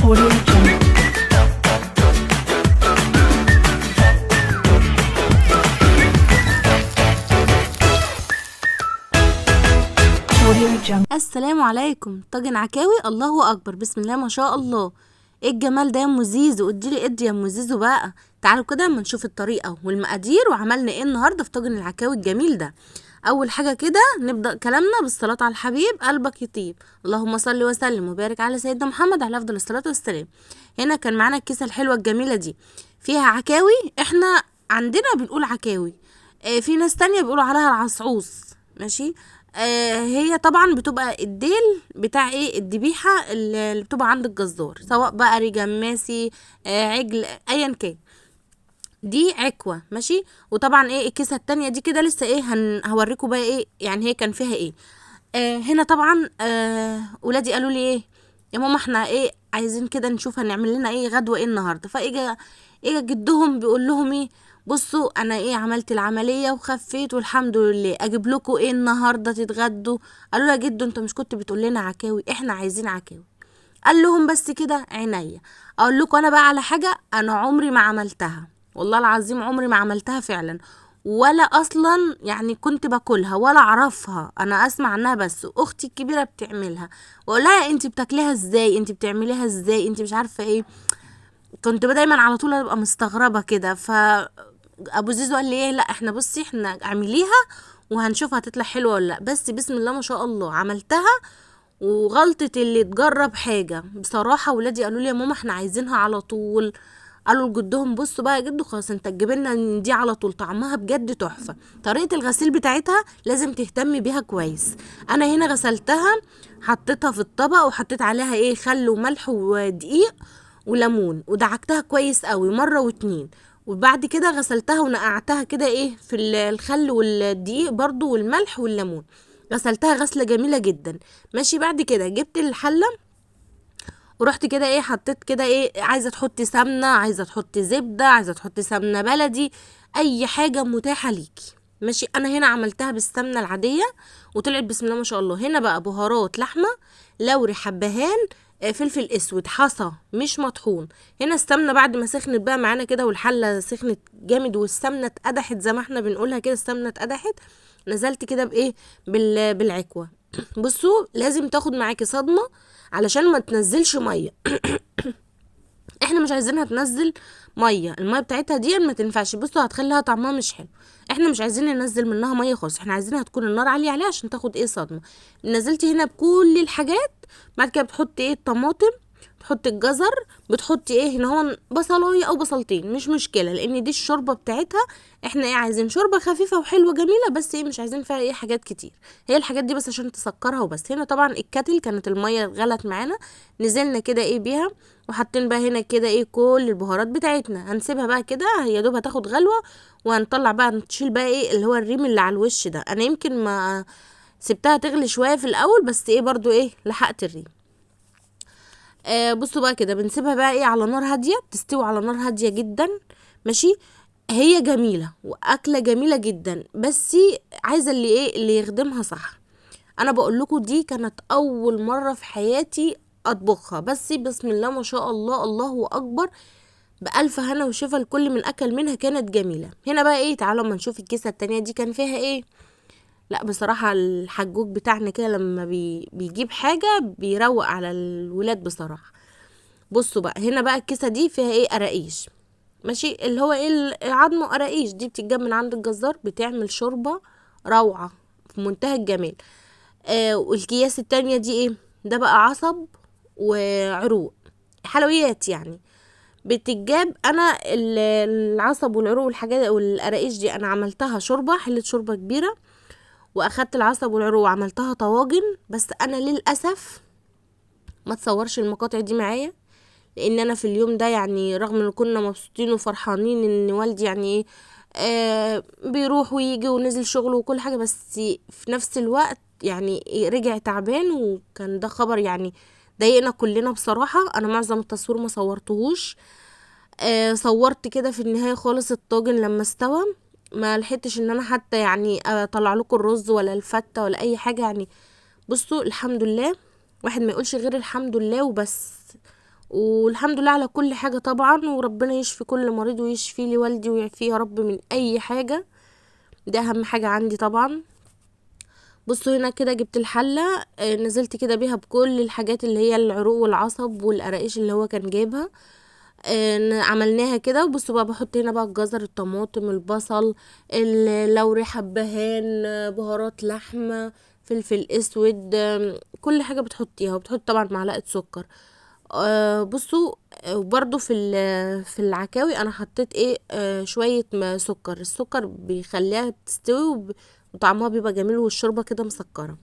Audio Jungle. Audio Jungle. السلام عليكم. طاجن عكاوي، الله اكبر، بسم الله ما شاء الله. ايه الجمال ده يا ام زيزو؟ اديلي يا ام زيزو بقى. تعالوا كده اما نشوف الطريقه والمقادير وعملنا ايه النهارده في طاجن العكاوي الجميل ده. اول حاجه كده نبدا كلامنا بالصلاه على الحبيب قلبك يطيب. اللهم صل وسلم وبارك على سيدنا محمد عليه افضل الصلاه والسلام. هنا كان معانا الكيسه الحلوه الجميله دي فيها عكاوي. احنا عندنا بنقول عكاوي، في ناس تانية بيقولوا عليها العصعوص. ماشي. هي طبعا بتبقى الديل بتاع ايه الذبيحه اللي بتبقى عند الجزار، سواء بقى رجماسي، عجل، ايا كان. دي عكوه. ماشي. وطبعا ايه الكيسه التانية دي كده لسه ايه هوريكم بقى ايه يعني هي كان فيها ايه. هنا طبعا ولادي قالوا لي ايه يا ماما احنا ايه عايزين كده نشوف هنعمل لنا ايه غدوه ايه النهارده. فاجا جدهم بيقول لهم ايه، بصوا انا ايه عملت العمليه وخفيت والحمد لله، اجيب لكم ايه النهارده تتغدوا؟ قالوا له يا جدو انت مش كنت بتقول لنا عكاوي؟ احنا عايزين عكاوي. قال لهم بس كده عينيا. اقول لكم انا بقى على حاجه انا عمري ما عملتها، والله العظيم عمري ما عملتها فعلا، ولا اصلا يعني كنت باكلها ولا اعرفها. انا اسمع عنها بس اختي الكبيره بتعملها، واقول لها انت بتاكليها ازاي، انت بتعمليها ازاي، انت مش عارفه ايه. كنت دايما على طول ابقى مستغربه كده. ابو زيزو قال لي ايه، لا احنا بصي احنا اعمليها وهنشوف هتطلع حلوه ولا لا. بس بسم الله ما شاء الله عملتها، وغلطة اللي تجرب حاجة بصراحة. ولادي قالوا لي يا ماما احنا عايزينها على طول. قالوا لجدهم بصوا بقى يا جدو خلاص انت تجيب لنا دي على طول، طعمها بجد تحفة. طريقة الغسيل بتاعتها لازم تهتمي بيها كويس. انا هنا غسلتها، حطيتها في الطبق وحطيت عليها ايه خل وملح ودقيق وليمون، ودعكتها كويس قوي مرة واتنين. وبعد كده غسلتها ونقعتها كده ايه في الخل والدقيق برضو والملح والليمون. غسلتها غسلة جميلة جدا. ماشي. بعد كده جبت الحلة ورحت كده ايه حطيت كده ايه، عايزة تحطي سمنة، عايزة تحطي زبدة، عايزة تحطي سمنة بلدي، اي حاجة متاحة ليكي. ماشي. انا هنا عملتها بالسمنة العادية وطلعت بسم الله ما شاء الله. هنا بقى بهارات لحمة، لوري، حبهان، فلفل اسود، حصى مش مطحون. هنا السمنه بعد ما سخنت بقى معانا كده والحله سخنت جامد والسمنه اتقدحت زي ما احنا بنقولها كده، السمنه اتقدحت، نزلت كده بايه بالعكوه. بصوا لازم تاخد معاكي صدمه علشان ما تنزلش ميه. احنا مش عايزينها تنزل ميه، الميه بتاعتها دي ما تنفعش. بصوا هتخليها طعمها مش حلو. احنا مش عايزين ننزل منها ميه خالص، احنا عايزينها تكون النار عاليه عليها عشان تاخد ايه صدمه. نزلتي هنا بكل الحاجات. بعد كده بتحطي ايه الطماطم، بتحطي الجزر، بتحطي ايه هنا هون بصلايه او بصلتين مش مشكله، لان دي الشوربه بتاعتها. احنا ايه عايزين شوربه خفيفه وحلوه جميله، بس ايه مش عايزين فيها ايه حاجات كتير. هي الحاجات دي بس عشان تسكرها وبس. هنا طبعا الكتل كانت الميه غلت معانا، نزلنا كده ايه بيها وحاطين بقى هنا كده ايه كل البهارات بتاعتنا. هنسيبها بقى كده يا دوب هتاخد غلوه، وهنطلع بقى نشيل بقى ايه اللي هو الريم اللي على الوش ده. انا يمكن ما سبتها تغلي شويه في الاول، بس ايه برضو ايه لحقت الريم. بصوا بقى كده بنسيبها بقى ايه على نار هاديه، تستوي على نار هاديه جدا. ماشي. هي جميله واكله جميله جدا، بس عايزه اللي ايه اللي يخدمها صح. انا بقول لكم دي كانت اول مره في حياتي اطبخها، بس بسم الله ما شاء الله الله اكبر، بألف هنا وشفا الكل من اكل منها، كانت جميله. هنا بقى ايه تعالوا اما نشوف الكيسه التانية دي كان فيها ايه. لا بصراحه الحجوج بتاعنا كده لما بيجيب حاجه بيروق على الولاد بصراحه. بصوا بقى هنا بقى الكيسه دي فيها ايه قراقيش. ماشي. اللي هو ايه عظم قراقيش، دي بتتجاب من عند الجزار، بتعمل شوربه روعه في منتهى الجمال. والكياس التانية دي ايه، ده بقى عصب وعروق، حلويات يعني. بتتجاب انا العصب والعروق والحاجات والقراقيش دي انا عملتها شوربه، حله شوربه كبيره، واخدت العصب والعروق وعملتها طواجن. بس انا للاسف ما تصورش المقاطع دي معايا، لان انا في اليوم ده يعني رغم ان كنا مبسوطين وفرحانين ان والدي يعني ايه بيروح ويجي ونزل شغله وكل حاجه، بس في نفس الوقت يعني رجع تعبان، وكان ده خبر يعني ضايقنا كلنا بصراحه. انا معظم التصوير ما صورتهوش. صورت كده في النهايه خالص الطاجن لما استوى، ما لحقتش ان انا حتى يعني اطلع لكم الرز ولا الفته ولا اي حاجه يعني. بصوا الحمد لله، واحد ما يقولش غير الحمد لله وبس. والحمد لله على كل حاجة طبعا، وربنا يشفي كل مريض ويشفي لي والدي ويعافيه يا رب من اي حاجة، ده اهم حاجة عندي طبعا. بصوا هنا كده جبت الحلة، نزلت كده بيها بكل الحاجات اللي هي العروق والعصب والقراقيش اللي هو كان جايبها. عملناها كده. وبصوا بقى بحط هنا بقى الجزر، الطماطم، البصل، اللوري، حبهان، بهارات لحمة، فلفل اسود، كل حاجة بتحطيها. وبتحط طبعا معلقة سكر. بصوا، وبرضو في العكاوي انا حطيت ايه شوية سكر. السكر بيخليها تستوي وطعمها بيبقى جميل، والشوربة كده مسكرة.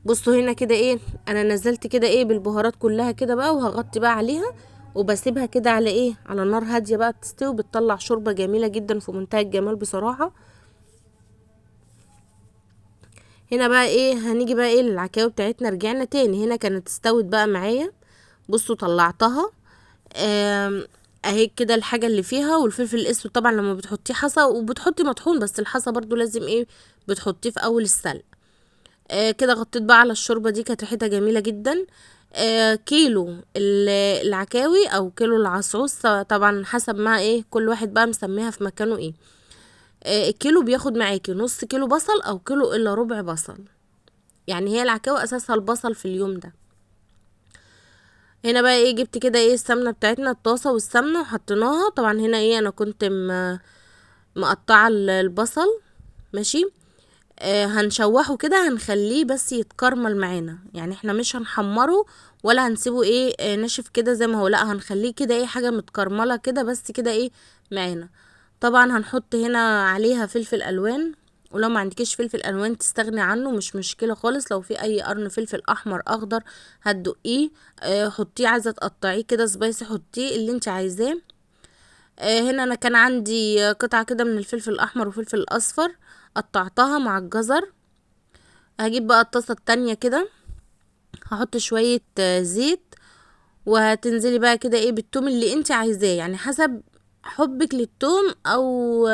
بصوا هنا كده ايه، انا نزلت كده ايه بالبهارات كلها كده بقى، وهغطي بقى عليها وبسيبها كده على ايه، على نار هاديه بقى تستوي. بتطلع شوربه جميله جدا في منتهى الجمال بصراحه. هنا بقى ايه، هنيجي بقى ايه للعكاوي بتاعتنا. رجعنا تاني، هنا كانت استوت بقى معايا. بصوا طلعتها. اهي كده الحاجه اللي فيها. والفلفل الاسود طبعا لما بتحطيه حصى، وبتحطي مطحون، بس الحصى برضو لازم ايه بتحطيه في اول السلق. كده غطيت بقى على الشوربة دي، كانت ريحتها جميلة جدا. كيلو العكاوي او كيلو العصعوص طبعا حسب ما ايه كل واحد بقى مسميها في مكانه ايه. الكيلو بياخد معاكي نص كيلو بصل او كيلو الا ربع بصل. يعني هي العكاوي اساسها البصل في اليوم ده. هنا بقى ايه جبت كده ايه السمنة بتاعتنا، الطاسة والسمنة وحطيناها. طبعا هنا ايه انا كنت مقطعة البصل. ماشي. هنشوحه كده، هنخليه بس يتكرمل معانا، يعني احنا مش هنحمره ولا هنسيبه ايه ناشف كده زي ما هو، لا هنخليه كده ايه حاجة متكرملة كده بس كده ايه معانا. طبعا هنحط هنا عليها فلفل الوان، ولو ما عندكيش فلفل الوان تستغني عنه، مش مشكلة خالص. لو في اي قرن فلفل احمر اخضر هتدقيه، حطيه. عايزة تقطعيه كده سبايسي حطيه اللي انت عايزاه. هنا انا كان عندي قطعة كده من الفلفل الاحمر وفلفل الاصفر، قطعتها مع الجزر. هجيب بقى الطاسة التانية كده، هحط شوية زيت، وهتنزلي بقى كده ايه بالثوم اللي انت عايزاه، يعني حسب حبك للثوم، او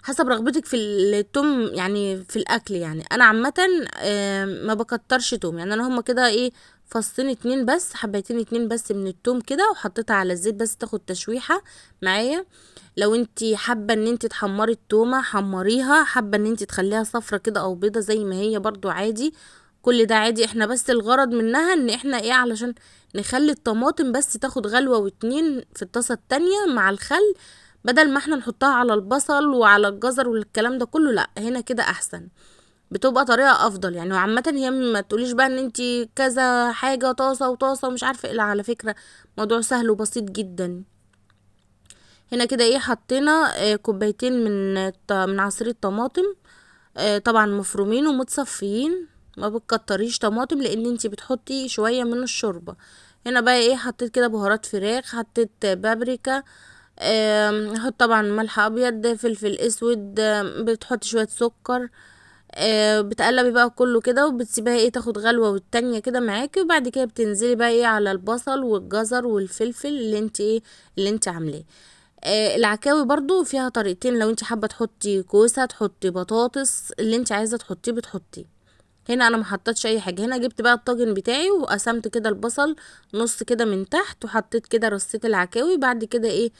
حسب رغبتك في التوم يعني في الاكل. يعني انا عامه ما بكترش توم، يعني انا هما كده ايه فصين اتنين بس، حبيتين اتنين بس من التوم كده، وحطيتها على الزيت بس تاخد تشويحه معايا. لو انتي حابه ان انتي تحمري التومه حمريها، حابه ان انتي تخليها صفرة كده او بيضه زي ما هي برضو عادي. كل ده عادي، احنا بس الغرض منها ان احنا ايه علشان نخلي الطماطم بس تاخد غلوة واتنين في الطاسة التانية مع الخل، بدل ما احنا نحطها على البصل وعلى الجزر والكلام ده كله. لا هنا كده احسن، بتبقى طريقة افضل يعني. وعامة هي ما تقوليش بقى ان انتي كذا حاجة طاسة وطاسة ومش عارفة ايه، لا على فكرة موضوع سهل وبسيط جدا. هنا كده ايه حطينا كوبايتين من عصير الطماطم، طبعا مفرومين ومتصفيين. ما بتكتريش طماطم لان انتي بتحطي شوية من الشوربة. هنا بقى ايه حطيت كده بهارات فراخ، حطيت بابريكا، هحط طبعا ملح ابيض، فلفل اسود، بتحط شوية سكر. بتقلبي بقى كله كده وبتسيبها ايه تاخد غلوة والتانية كده معاكي. وبعد كده بتنزلي بقى ايه على البصل والجزر والفلفل اللي انت عاملاه. العكاوي برضو فيها طريقتين، لو انت حابة تحطي كوسة تحطي بطاطس، اللي انت عايزة تحطيه بتحطيه. هنا انا ما حطيتش اي حاجه. هنا جبت بقى الطاجن بتاعي وقسمت كده البصل نص كده من تحت، وحطيت كده رصيت العكاوي. بعد كده ايه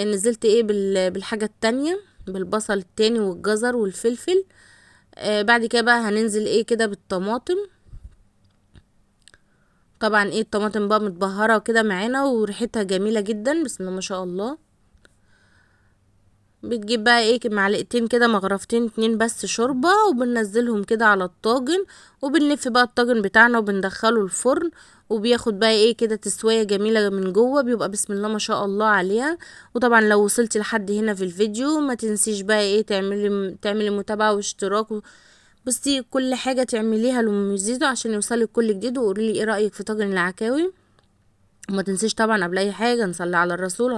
نزلت ايه بالحاجه التانية، بالبصل التاني والجزر والفلفل. بعد كده بقى هننزل ايه كده بالطماطم. طبعا ايه الطماطم بقى متبهره كده معانا وريحتها جميله جدا، بسم الله ما شاء الله. بتجيب بقى ايه معلقتين كده مغرفتين اتنين بس شوربة، وبننزلهم كده على الطاجن، وبنلف بقى الطاجن بتاعنا وبندخله الفرن. وبياخد بقى ايه كده تسوية جميلة من جوه، بيبقى بسم الله ما شاء الله عليها. وطبعا لو وصلتي لحد هنا في الفيديو ما تنسيش بقى ايه تعملي متابعة واشتراك بصي كل حاجة تعمليها لأم زيزو عشان يوصلك كل جديد. وقوليلي ايه رأيك في طاجن العكاوي. وما تنسيش طبعا قبل اي حاجة نصلي على الرسول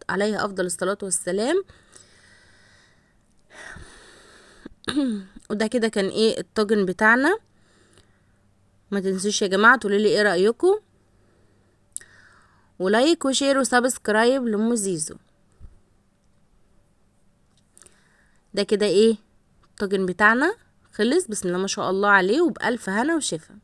عليه افضل الصلاة والسلام. وده كده كان ايه الطاجن بتاعنا. ما تنسوش يا جماعه تقولوا لي ايه رايكم، ولايك وشير وسبسكرايب لأم زيزو. ده كده ايه الطاجن بتاعنا خلص، بسم الله ما شاء الله عليه، وبألف هنا وشفا.